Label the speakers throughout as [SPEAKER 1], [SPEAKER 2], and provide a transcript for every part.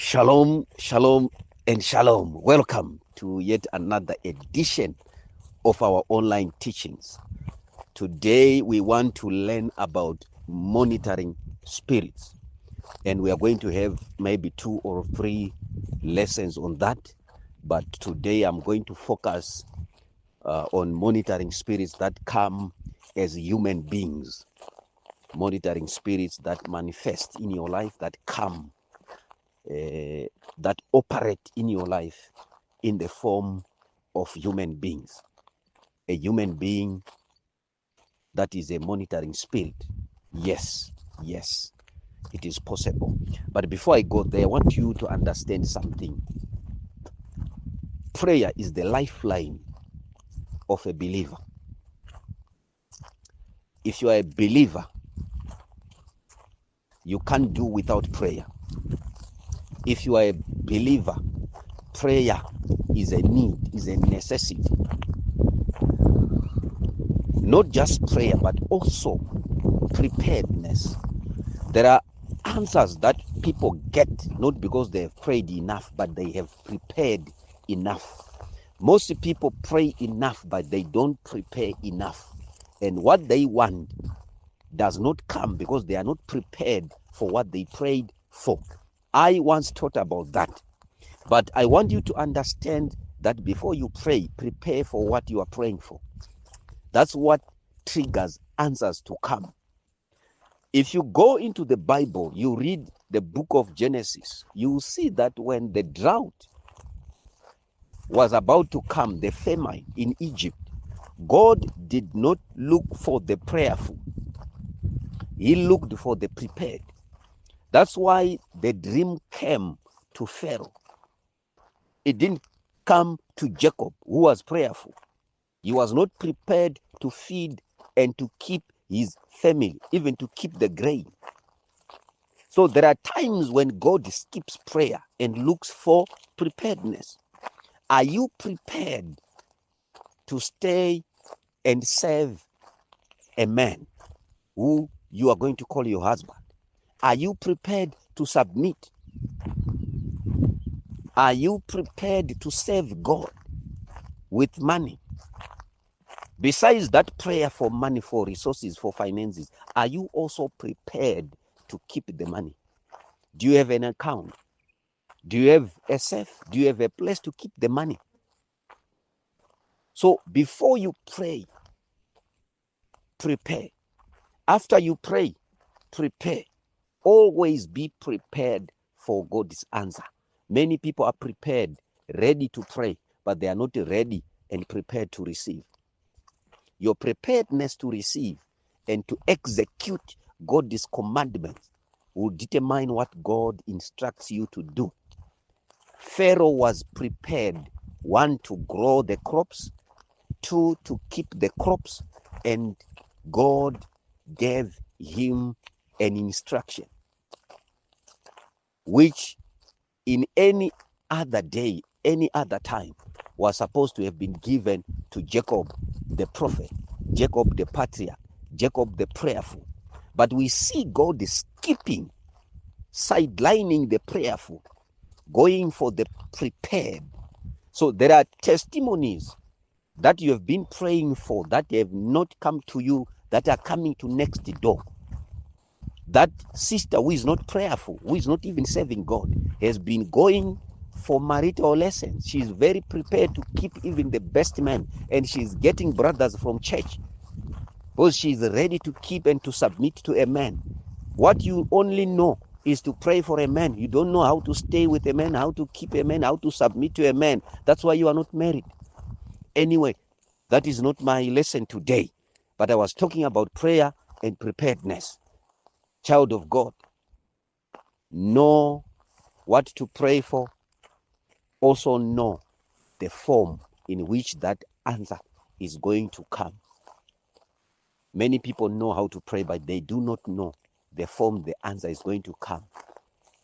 [SPEAKER 1] Shalom, shalom, and shalom. Welcome to yet another edition of our online teachings. Today, we want to learn about monitoring spirits, and we are going to have maybe 2 or 3 lessons on that. But today, I'm going to focus on monitoring spirits that come as human beings, monitoring spirits that manifest in your life, that come. That operate in your life in the form of human beings. A human being that is a monitoring spirit. Yes, it is possible. But before I go there, I want you to understand something. Prayer is the lifeline of a believer. If you are a believer, you can't do without prayer. If you are a believer, prayer is a need, is a necessity. Not just prayer, but also preparedness. There are answers that people get not because they have prayed enough, but they have prepared enough. Most people pray enough, but they don't prepare enough. And what they want does not come because they are not prepared for what they prayed for. I once taught about that. But I want you to understand that before you pray, prepare for what you are praying for. That's what triggers answers to come. If you go into the Bible, you read the book of Genesis, you will see that when the drought was about to come, the famine in Egypt, God did not look for the prayerful. He looked for the prepared. That's why the dream came to Pharaoh. It didn't come to Jacob, who was prayerful. He was not prepared to feed and to keep his family, even to keep the grain. So there are times when God skips prayer and looks for preparedness. Are you prepared to stay and serve a man who you are going to call your husband? Are you prepared to submit? Are you prepared to serve God with money? Besides that prayer for money, for resources, for finances, are you also prepared to keep the money? Do you have an account? Do you have a safe? Do you have a place to keep the money? So before you pray, prepare. After you pray, prepare. Always be prepared for God's answer. Many people are prepared, ready to pray, but they are not ready and prepared to receive. Your preparedness to receive and to execute God's commandments will determine what God instructs you to do. Pharaoh was prepared, 1, to grow the crops, 2, to keep the crops, and God gave him an instruction, which in any other day, any other time, was supposed to have been given to Jacob the prophet, Jacob the patriarch, Jacob the prayerful. But we see God skipping, sidelining the prayerful, going for the prepared. So there are testimonies that you have been praying for that have not come to you, that are coming to next door. That sister who is not prayerful, who is not even serving God, has been going for marital lessons. She's very prepared to keep even the best man, and she's getting brothers from church because she's ready to keep and to submit to a man. What you only know is to pray for a man. You don't know how to stay with a man, how to keep a man, how to submit to a man. That's why you are not married. Anyway, that is not my lesson today, but I was talking about prayer and preparedness. Child of God, know what to pray for. Also know the form in which that answer is going to come. Many people know how to pray, but they do not know the form the answer is going to come.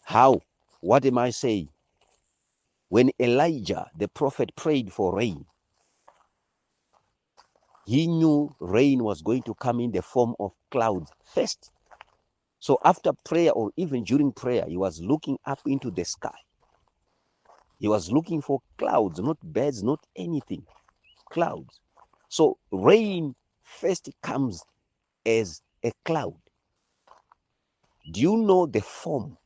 [SPEAKER 1] How? What am I saying? When Elijah, the prophet, prayed for rain, he knew rain was going to come in the form of clouds first. So after prayer, or even during prayer, he was looking up into the sky. He was looking for clouds, not birds, not anything. Clouds. So rain first comes as a cloud. Do you know the form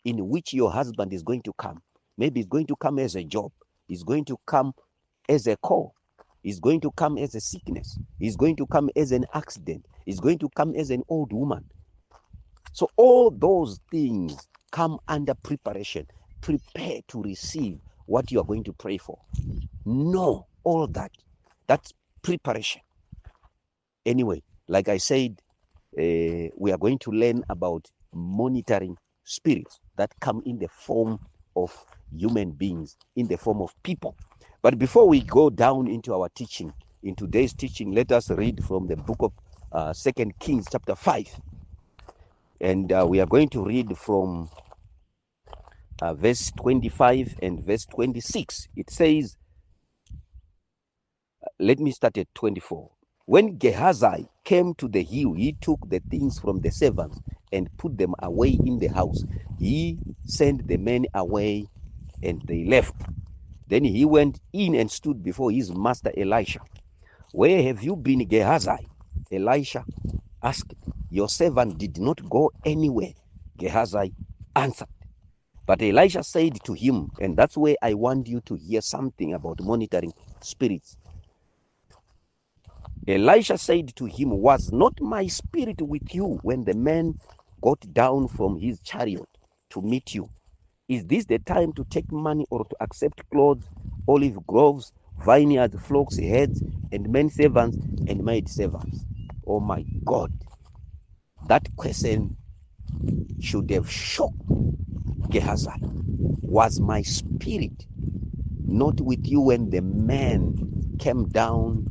[SPEAKER 1] in which your husband is going to come? Maybe it's going to come as a job. It's going to come as a call. It's going to come as a sickness. It's going to come as an accident. It's going to come as an old woman. So all those things come under preparation. Prepare to receive what you are going to pray for. Know all that. That's preparation. Anyway, like I said, we are going to learn about monitoring spirits that come in the form of human beings, in the form of people. But before we go down into our teaching, in today's teaching, let us read from the book of 2 Kings chapter 5. And we are going to read from verse 25 and verse 26. It says, let me start at 24. When Gehazi came to the hill, he took the things from the servants and put them away in the house. He sent the men away and they left. Then he went in and stood before his master Elisha. Where have you been, Gehazi? Elisha asked. Your servant did not go anywhere, Gehazi answered. But Elisha said to him, and that's where I want you to hear something about monitoring spirits. Elisha said to him, was not my spirit with you when the man got down from his chariot to meet you? Is this the time to take money or to accept clothes, olive groves, vineyards, flocks, herds, and men servants and maid servants? Oh my God. That question should have shocked Gehazi. Was my spirit not with you when the man came down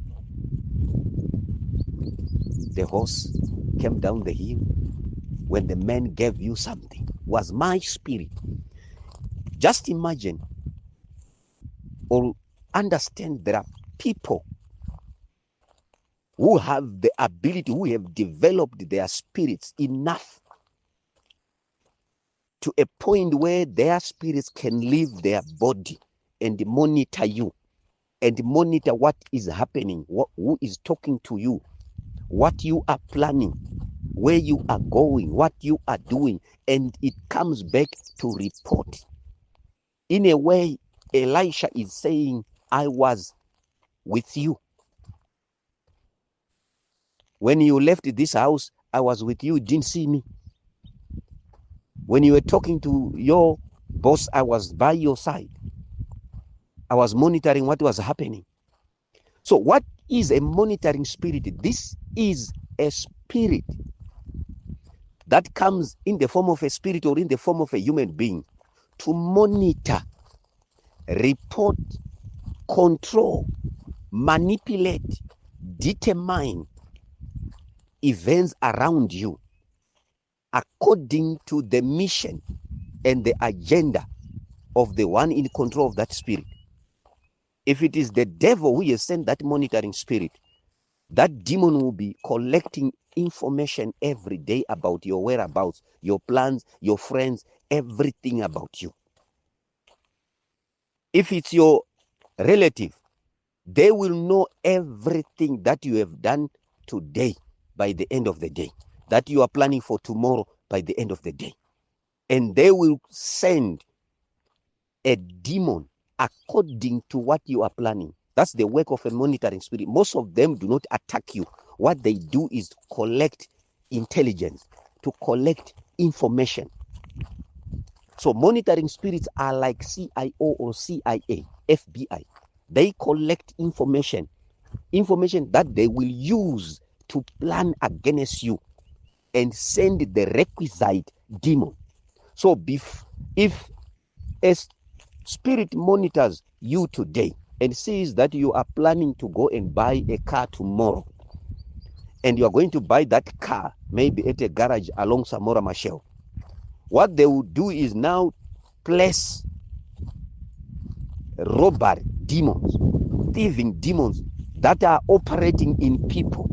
[SPEAKER 1] the horse, came down the hill, when the man gave you something? Was my spirit? Just imagine or understand there are people who have the ability, who have developed their spirits enough to a point where their spirits can leave their body and monitor you and monitor what is happening, who is talking to you, what you are planning, where you are going, what you are doing, and it comes back to report. In a way, Elisha is saying, I was with you. When you left this house, I was with you, didn't see me. When you were talking to your boss, I was by your side. I was monitoring what was happening. So what is a monitoring spirit? This is a spirit that comes in the form of a spirit or in the form of a human being to monitor, report, control, manipulate, determine events around you according to the mission and the agenda of the one in control of that spirit. If it is the devil who has sent that monitoring spirit, that demon will be collecting information every day about your whereabouts, your plans, your friends, everything about you. If it's your relative, they will know everything that you have done today by the end of the day, that you are planning for tomorrow by the end of the day. And they will send a demon according to what you are planning. That's the work of a monitoring spirit. Most of them do not attack you. What they do is to collect intelligence, to collect information. So monitoring spirits are like CIO or CIA, FBI. They collect information that they will use to plan against you and send the requisite demon. So if a spirit monitors you today and sees that you are planning to go and buy a car tomorrow, and you are going to buy that car maybe at a garage along Samora Machel, what they will do is now place robbery demons, thieving demons that are operating in people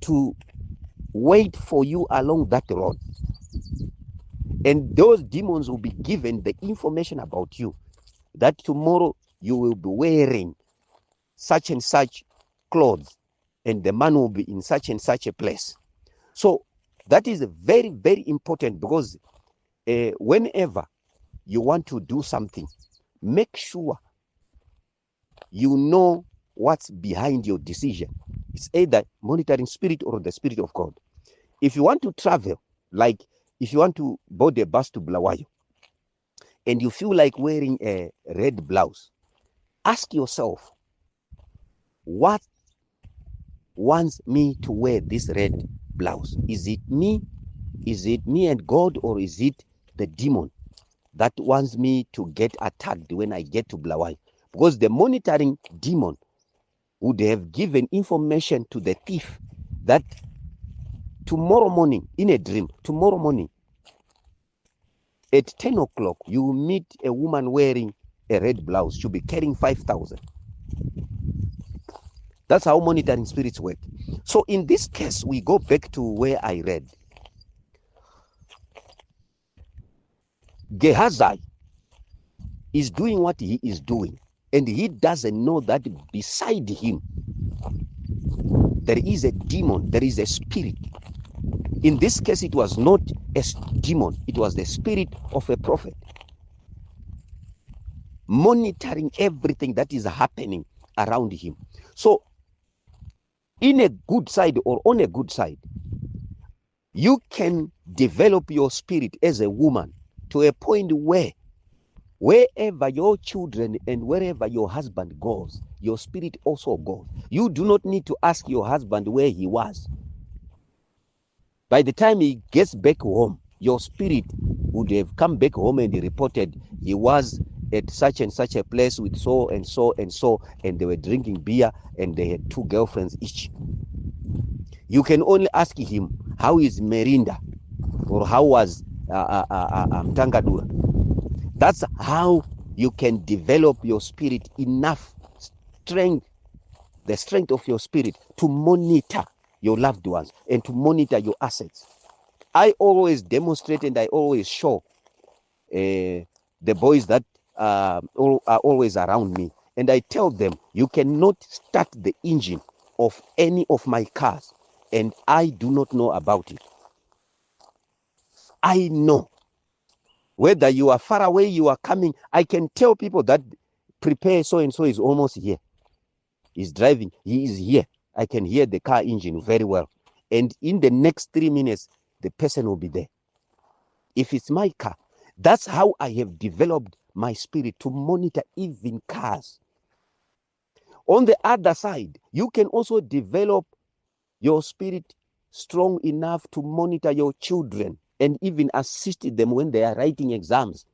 [SPEAKER 1] to wait for you along that road. And those demons will be given the information about you, that tomorrow you will be wearing such and such clothes, and the man will be in such and such a place. So that is very, very important, because whenever you want to do something, make sure you know what's behind your decision. It's either monitoring spirit or the Spirit of God. If you want to travel, like if you want to board a bus to Bulawayo, and you feel like wearing a red blouse, ask yourself, what wants me to wear this red blouse? Is it me? Is it me and God, or is it the demon that wants me to get attacked when I get to Bulawayo? Because the monitoring demon would have given information to the thief that tomorrow morning, in a dream, tomorrow morning at 10 o'clock, you will meet a woman wearing a red blouse. She'll be carrying 5,000. That's how monitoring spirits work. So in this case, we go back to where I read. Gehazi is doing what he is doing, and he doesn't know that beside him there is a demon, there is a spirit. In this case, it was not a demon, it was the spirit of a prophet, monitoring everything that is happening around him. So in a good side, or on a good side, you can develop your spirit as a woman to a point where wherever your children and wherever your husband goes, your spirit also goes. You do not need to ask your husband where he was. By the time he gets back home, your spirit would have come back home and reported he was at such and such a place with so and so and so, and they were drinking beer and they had 2 girlfriends each. You can only ask him, how is Merinda? Or how was Tangadura? That's how you can develop your spirit enough strength, the strength of your spirit, to monitor your loved ones and to monitor your assets. I always demonstrate and I always show the boys that are always around me, and I tell them, you cannot start the engine of any of my cars and I do not know about it. I know. Whether you are far away, you are coming, I can tell people that prepare, so and so is almost here. He's driving, he is here. I can hear the car engine very well. And in the next 3 minutes, the person will be there. If it's my car, that's how I have developed my spirit to monitor even cars. On the other side, you can also develop your spirit strong enough to monitor your children and even assist them when they are writing exams.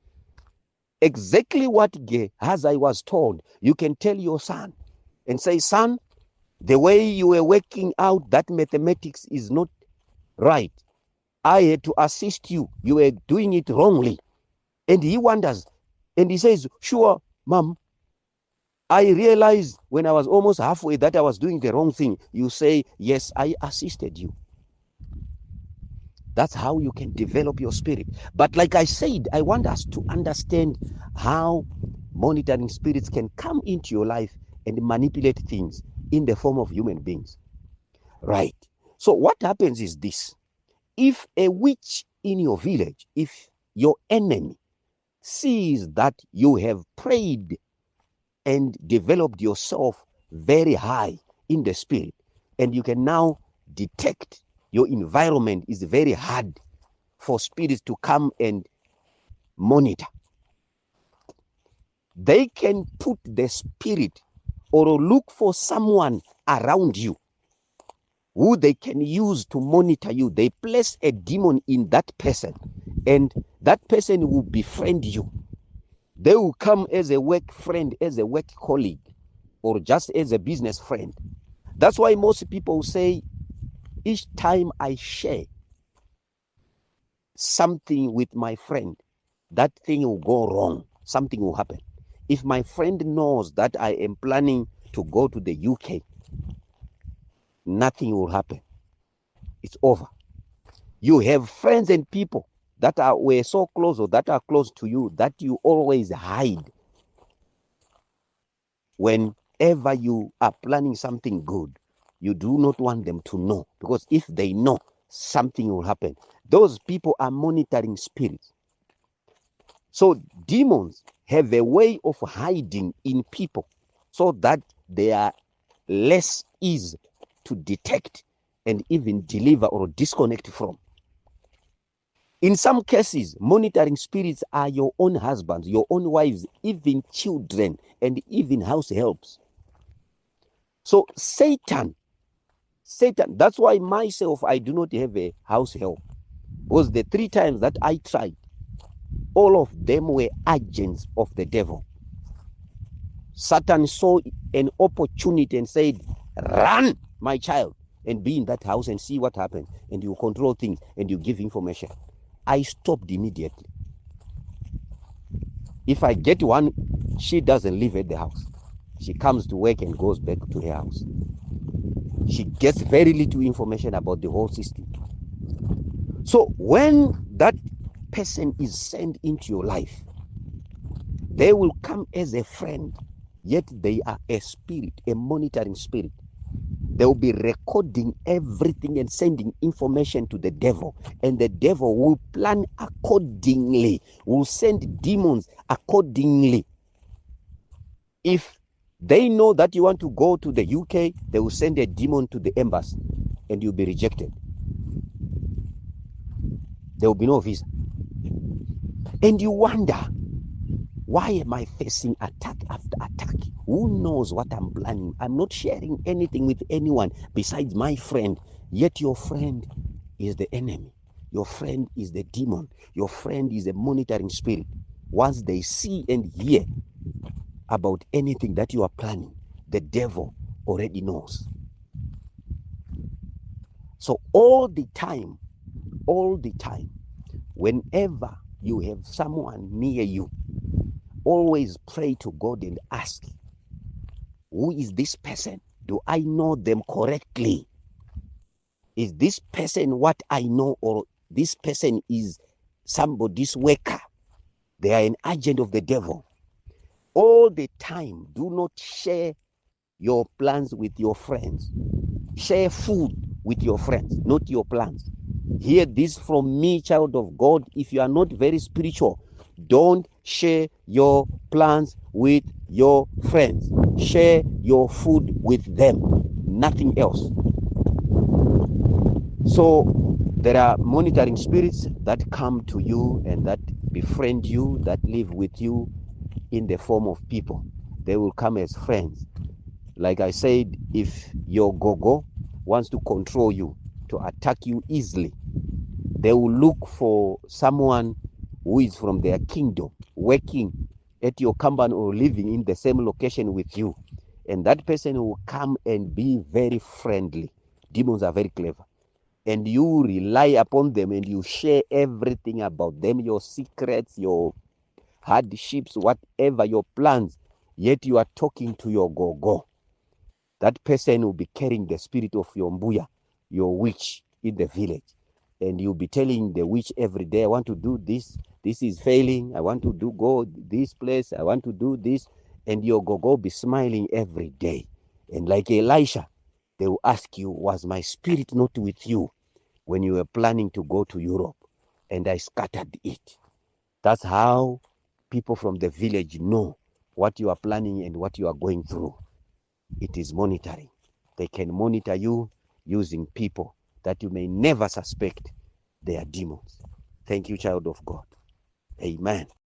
[SPEAKER 1] Exactly what Gehazi was told, you can tell your son and say, son, the way you were working out that mathematics is not right. I had to assist you. You were doing it wrongly. And he wonders, and he says, sure, mom, I realized when I was almost halfway that I was doing the wrong thing. You say, yes, I assisted you. That's how you can develop your spirit. But like I said, I want us to understand how monitoring spirits can come into your life and manipulate things in the form of human beings. Right. So what happens is this. If a witch in your village, if your enemy sees that you have prayed and developed yourself very high in the spirit, and you can now detect your environment is very hard for spirits to come and monitor, they can put the spirit or look for someone around you who they can use to monitor you. They place a demon in that person, and that person will befriend you. They will come as a work friend, as a work colleague, or just as a business friend. That's why most people say, each time I share something with my friend, that thing will go wrong. Something will happen. If my friend knows that I am planning to go to the UK, nothing will happen. It's over. You have friends and people that were so close or that are close to you that you always hide whenever you are planning something good. You do not want them to know, because if they know, something will happen. Those people are monitoring spirits. So demons have a way of hiding in people so that they are less easy to detect and even deliver or disconnect from. In some cases, monitoring spirits are your own husbands, your own wives, even children, and even house helps. So Satan, that's why myself, I do not have a house help. Was the 3 times that I tried, all of them were agents of the devil. Satan saw an opportunity and said, run, my child, and be in that house and see what happens. And you control things and you give information. I stopped immediately. If I get one, she doesn't live at the house. She comes to work and goes back to her house. She gets very little information about the whole system. So when that person is sent into your life, they will come as a friend, yet they are a spirit, a monitoring spirit. They will be recording everything and sending information to the devil, and the devil will plan accordingly, will send demons accordingly. If they know that you want to go to the UK, they will send a demon to the embassy and you'll be rejected. There will be no visa. And you wonder, why am I facing attack after attack? Who knows what I'm planning? I'm not sharing anything with anyone besides my friend. Yet your friend is the enemy. Your friend is the demon. Your friend is a monitoring spirit. Once they see and hear about anything that you are planning, the devil already knows. So all the time, whenever you have someone near you, always pray to God and ask, who is this person? Do I know them correctly? Is this person what I know, or this person is somebody's worker? They are an agent of the devil. All the time, do not share your plans with your friends. Share food with your friends, not your plans. Hear this from me, child of God. If you are not very spiritual, don't share your plans with your friends. Share your food with them, nothing else. So there are monitoring spirits that come to you and that befriend you, that live with you in the form of people. They will come as friends. Like I said, if your gogo wants to control you, to attack you easily, they will look for someone who is from their kingdom, working at your company or living in the same location with you. And that person will come and be very friendly. Demons are very clever. And you rely upon them and you share everything about them, your secrets, your hardships, whatever your plans. Yet you are talking to your gogo. That person will be carrying the spirit of your mbuya, your witch in the village. And you'll be telling the witch every day, I want to do this. This is failing. I want to go this place. I want to do this. And your gogo will be smiling every day. And like Elisha, they will ask you, was my spirit not with you when you were planning to go to Europe? And I scattered it. That's how people from the village know what you are planning and what you are going through. It is monitoring. They can monitor you using people that you may never suspect they are demons. Thank you, child of God. Amen.